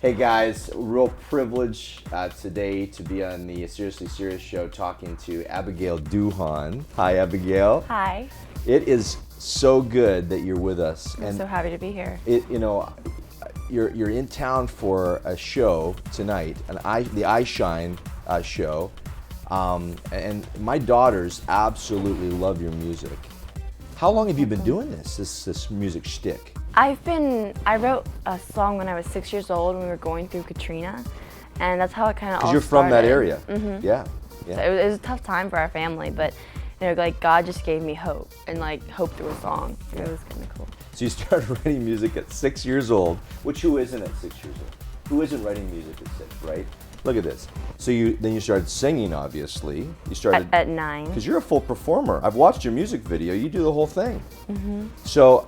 Hey guys, real privilege today to be on the Seriously Serious show talking to Abigail Duhon. Hi Abigail. Hi. It is so good that you're with us. I'm so happy to be here. You're in town for a show tonight, the iShine show, and my daughters absolutely love your music. How long have you been doing this music shtick? I wrote a song when I was 6 years old when we were going through Katrina, and that's how it kind of all started. Because you're from that area. Mm-hmm. Yeah. So it was a tough time for our family, but like God just gave me hope, and like hope through a song. It was kind of cool. So you started writing music at 6 years old, which who isn't at 6 years old? Who isn't writing music at 6, right? Look at this. So then you started singing, obviously. You started at 9. Because you're a full performer. I've watched your music video. You do the whole thing. Mm-hmm. So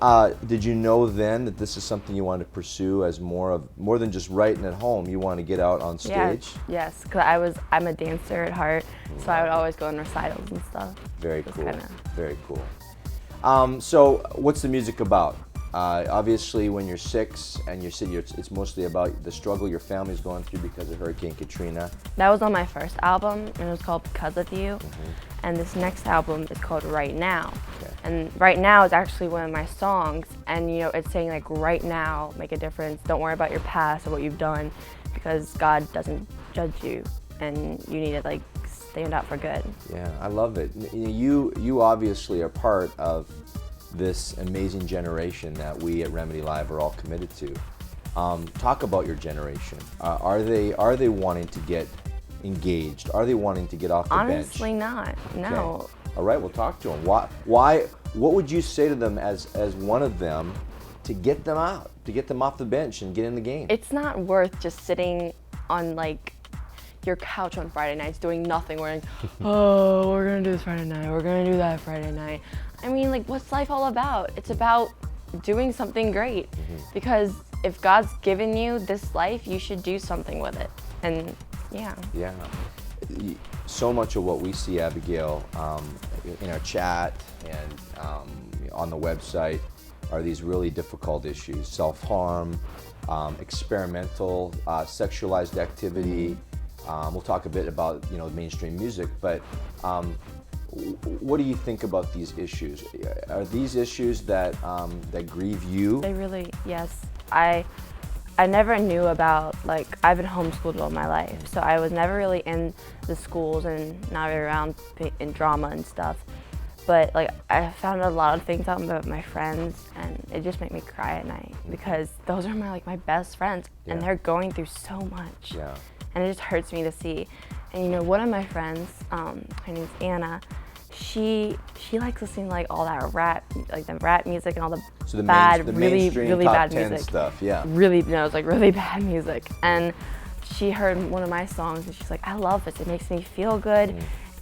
did you know then that this is something you wanted to pursue as more than just writing at home? You want to get out on stage? Yes, because I'm a dancer at heart, so I would always go in recitals and stuff. Very cool. Very cool. So what's the music about? Obviously, when you're 6 and it's mostly about the struggle your family's going through because of Hurricane Katrina. That was on my first album, and it was called Because of You. Mm-hmm. And this next album is called Right Now. Okay. And Right Now is actually one of my songs, and it's saying like right now, make a difference. Don't worry about your past or what you've done, because God doesn't judge you, and you need to like stand up for good. Yeah, I love it. You obviously are part of this amazing generation that we at RemedyLIVE are all committed to. Talk about your generation. Are they wanting to get engaged? Are they wanting to get off the bench? Honestly, not. No. Okay. All right, we'll talk to them. Why? What would you say to them as one of them to get them out, to get them off the bench and get in the game? It's not worth just sitting on like your couch on Friday nights doing nothing. We're like, oh, we're gonna do this Friday night. We're gonna do that Friday night. I mean, like, what's life all about? It's about doing something great. Mm-hmm. Because if God's given you this life, you should do something with it. And yeah. Yeah. So much of what we see, Abigail, in our chat and on the website are these really difficult issues: self-harm, experimental, sexualized activity. We'll talk a bit about mainstream music, but what do you think about these issues? Are these issues that grieve you? They really, yes. I never knew about, like, I've been homeschooled all my life, so I was never really in the schools and not really around in drama and stuff. But like, I found a lot of things out about my friends, and it just made me cry at night because those are my best friends, and they're going through so much. Yeah. And it just hurts me to see. And one of my friends, her name's Anna, she likes listening to like all that rap, like the rap music and all the really bad music stuff. Yeah. It's like really bad music. And she heard one of my songs and she's like, I love this. It makes me feel good,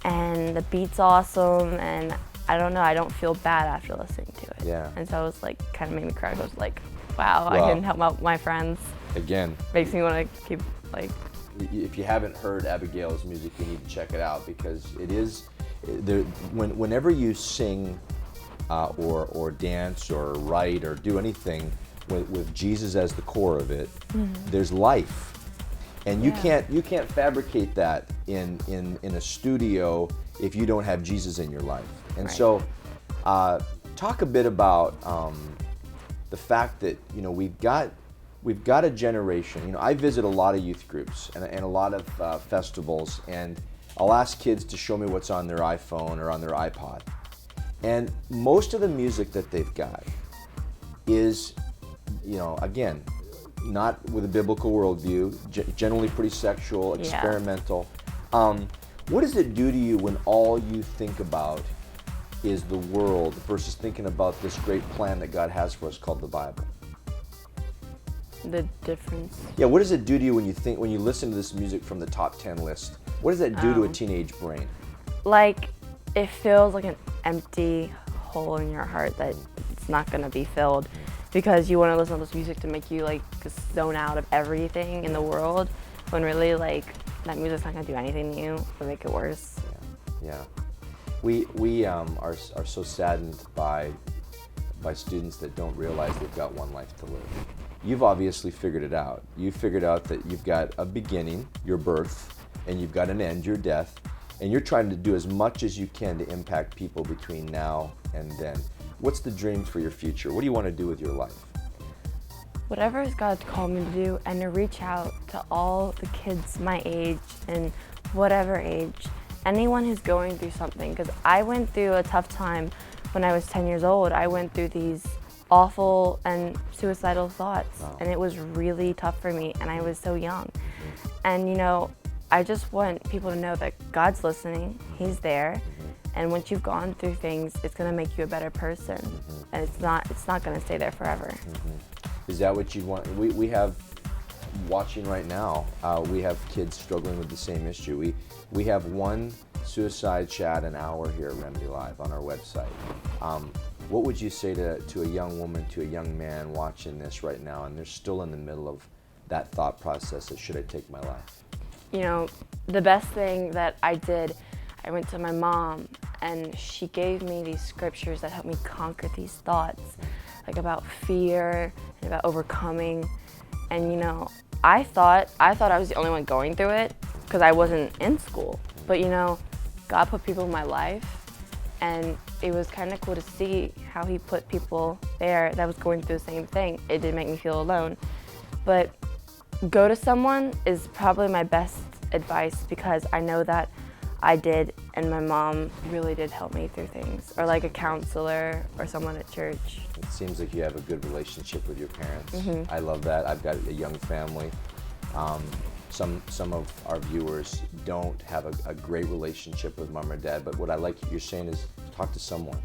and the beat's awesome. And I don't know, I don't feel bad after listening to it. Yeah. And so it was like kind of made me cry. I was like, wow, I can help out my friends. Again. Makes me want to keep like. If you haven't heard Abigail's music, you need to check it out because it is. Whenever you sing or dance or write or do anything with Jesus as the core of it, there's life, and you can't fabricate that in a studio if you don't have Jesus in your life. And so, talk a bit about the fact that we've got a generation. I visit a lot of youth groups and a lot of festivals, and I'll ask kids to show me what's on their iPhone or on their iPod. And most of the music that they've got is, again, not with a biblical worldview, generally pretty sexual, experimental. What does it do to you when all you think about is the world versus thinking about this great plan that God has for us called the Bible? The difference. Yeah, what does it do to you when you listen to this music from the top 10 list? What does that do to a teenage brain? Like, it feels like an empty hole in your heart that it's not gonna be filled, because you want to listen to this music to make you like just zone out of everything in the world, when really like that music's not gonna do anything to you or make it worse. Yeah. We are so saddened by students that don't realize they've got one life to live. you've obviously figured it out. You figured out that you've got a beginning, your birth, and you've got an end, your death, and you're trying to do as much as you can to impact people between now and then. What's the dream for your future? What do you want to do with your life? Whatever God's called me to do, and to reach out to all the kids my age and whatever age, anyone who's going through something, because I went through a tough time when I was 10 years old. I went through these awful and suicidal thoughts, and it was really tough for me, and I was so young. And you know, I just want people to know that God's listening, He's there, and once you've gone through things, it's gonna make you a better person, and it's not gonna stay there forever. Is that what you want? We have, watching right now, we have kids struggling with the same issue. We have one suicide chat an hour here at Remedy Live on our website. What would you say to a young woman, to a young man watching this right now, and they're still in the middle of that thought process of, should I take my life? You know, the best thing that I did, I went to my mom, and she gave me these scriptures that helped me conquer these thoughts, like about fear and about overcoming. And you know, I thought I was the only one going through it because I wasn't in school. But you know, God put people in my life, and it was kind of cool to see how He put people there that was going through the same thing. It did make me feel alone. But go to someone is probably my best advice, because I know that I did, and my mom really did help me through things, or like a counselor or someone at church. It seems like you have a good relationship with your parents. I love that. I've got a young family. Some of our viewers don't have a great relationship with mom or dad, but what I like you're saying is talk to someone.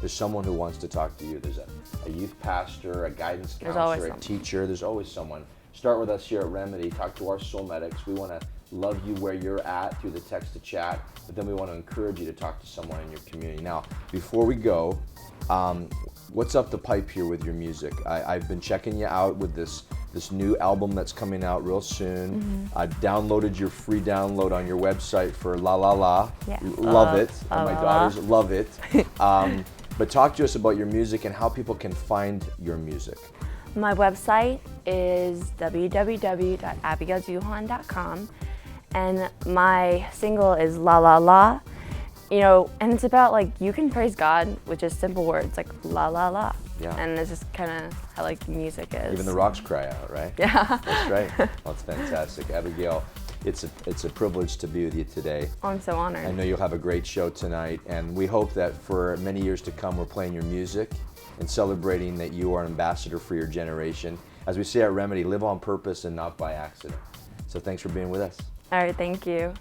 There's someone who wants to talk to you. There's a youth pastor, a guidance counselor, a teacher. There's always someone. Start with us here at Remedy. Talk to our soul medics. We want to love you where you're at through the text to chat, but then we want to encourage you to talk to someone in your community. Now, before we go, what's up the pipe here with your music? I've been checking you out with this new album that's coming out real soon. I've downloaded your free download on your website for La La La. Yeah. Love it. And my daughters love it. But talk to us about your music and how people can find your music. My website is www.abigailduhon.com, and my single is La La La. You know, and it's about, like, you can praise God with just simple words like La La La. Yeah. And it's just kind of how, like, music is. Even the rocks cry out, right? Yeah. That's right. Well, it's fantastic. Abigail, it's a privilege to be with you today. Oh, I'm so honored. I know you'll have a great show tonight, and we hope that for many years to come we're playing your music and celebrating that you are an ambassador for your generation. As we say at Remedy, live on purpose and not by accident. So thanks for being with us. All right, thank you.